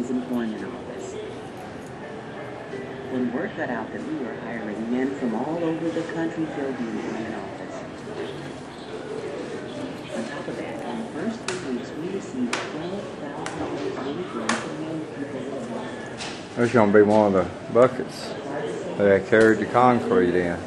Employment office. When word got out that we were hiring men from all over the country filled the employment office. On top of that, in the first 3 weeks, we received $12,000 weekly from young people. There's going to be one of the buckets that they carried the concrete in.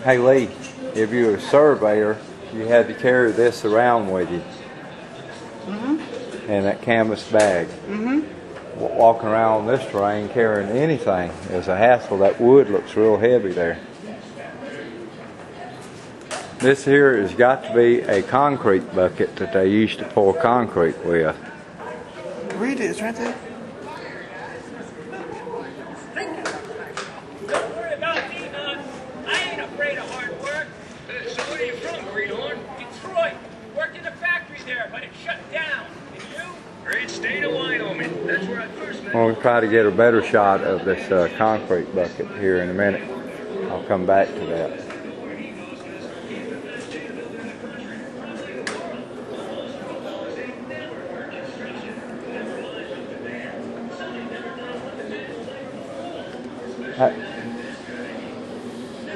Hey Lee, if you were a surveyor, you had to carry this around with you. In that canvas bag. Walking around on this terrain carrying anything is a hassle. That wood looks real heavy there. This here has got to be a concrete bucket that they used to pour concrete with. Read it, it's right there. We'll try to get a better shot of this concrete bucket here in a minute. I'll come back to that.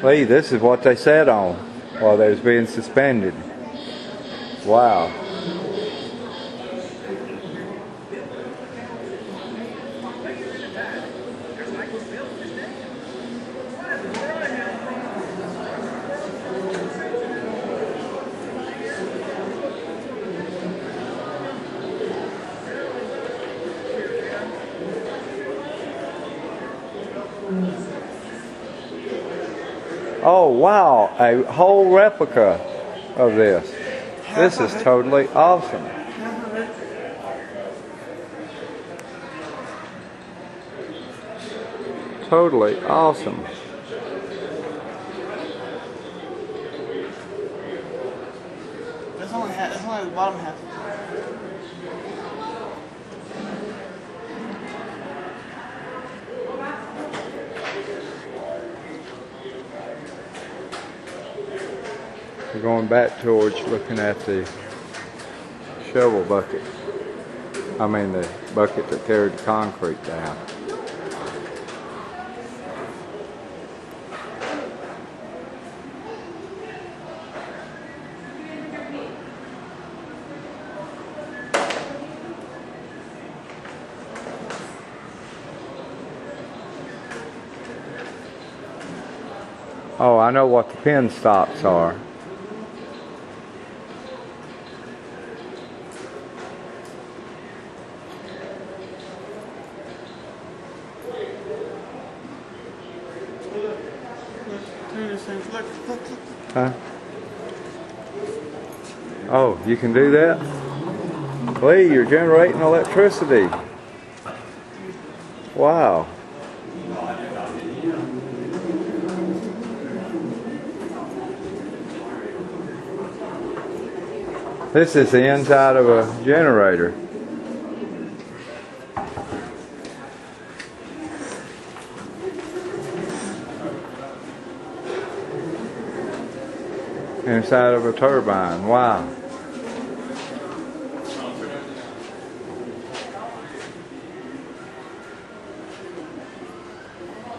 Lee, this is what they sat on while they was being suspended. Wow. Oh wow, a whole replica of this. This is totally awesome. Totally awesome. That's only the bottom half. We're going back towards looking at the shovel bucket. I mean the bucket that carried the concrete down. Oh, I know what the pin stops are. do these things. Look, look, look. Huh? Oh, you can do that? Lee, you're generating electricity. Wow. This is the inside of a generator. Inside of a turbine. Wow.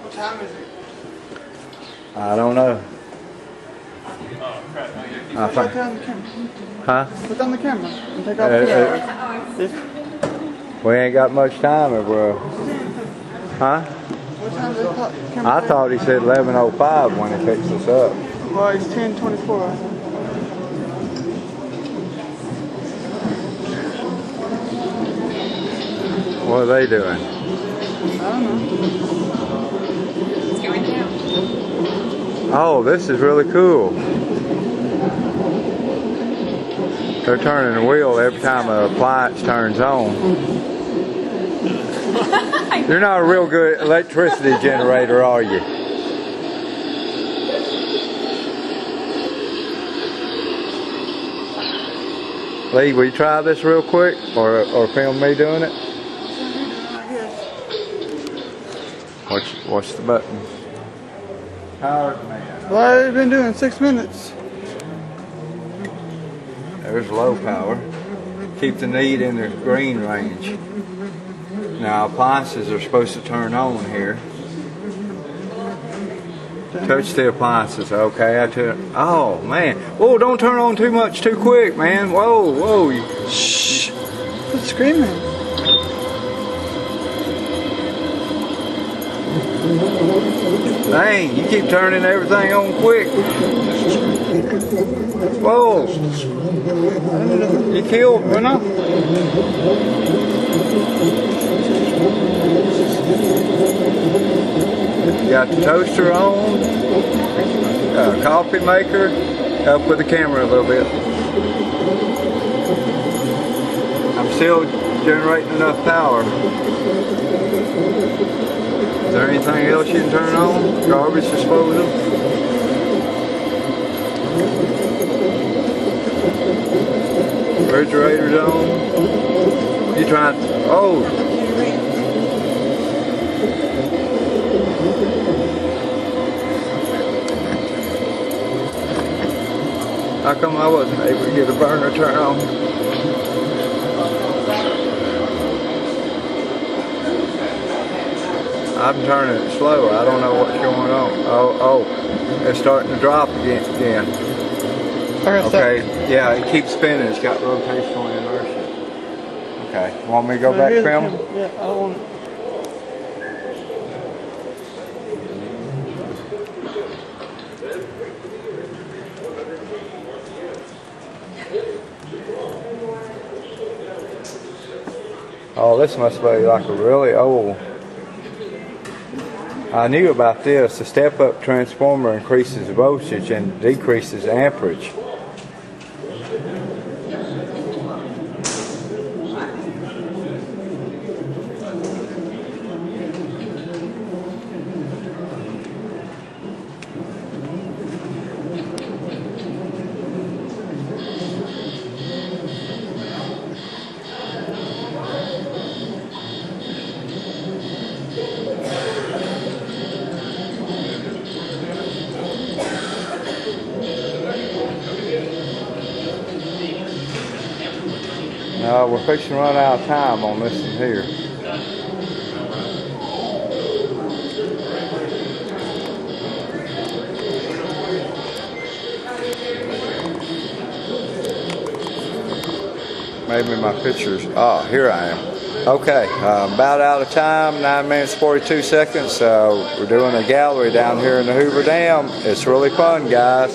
What time is it? I don't know. Oh, crap. I Put think. down the camera. Huh? Put down the camera and take off the this. We ain't got much time, bro. Huh? What time is it? I thought he said 11:05 when he picked us up. Well, it's 10:24. What are they doing? I don't know. It's going down. Oh, this is really cool. They're turning the wheel every time an appliance turns on. You're not a real good electricity generator, are you? Lee, will you try this real quick, or film me doing it? Watch the button. Power command. Well, I've been doing 6 minutes. There's low power. Keep the need in the green range. Now appliances are supposed to turn on here. Touch the appliances. Okay, I turn. Oh man! Whoa! Don't turn on too much too quick, man. Whoa! Whoa! Shh! Quit screaming. Dang! You keep turning everything on quick. Whoa! You killed me, no? Got the toaster on, coffee maker. Help with the camera a little bit. I'm still generating enough power. Is there anything else you can turn on? Garbage disposal? Refrigerator's on. You trying? Oh! How come I wasn't able to get a burner turn on? I'm turning it slow. I don't know what's going on. Oh, it's starting to drop again. Okay, yeah, it keeps spinning. It's got rotational inertia. Okay, want me to go back film? Yeah, I don't want it. Oh, this must be like a really old. I knew about this. The step-up transformer increases voltage and decreases amperage. No, we're fixing to run out of time on this one here. Maybe my pictures. Oh, here I am. Okay, about out of time, 9 minutes 42 seconds. We're doing a gallery down here in the Hoover Dam. It's really fun, guys.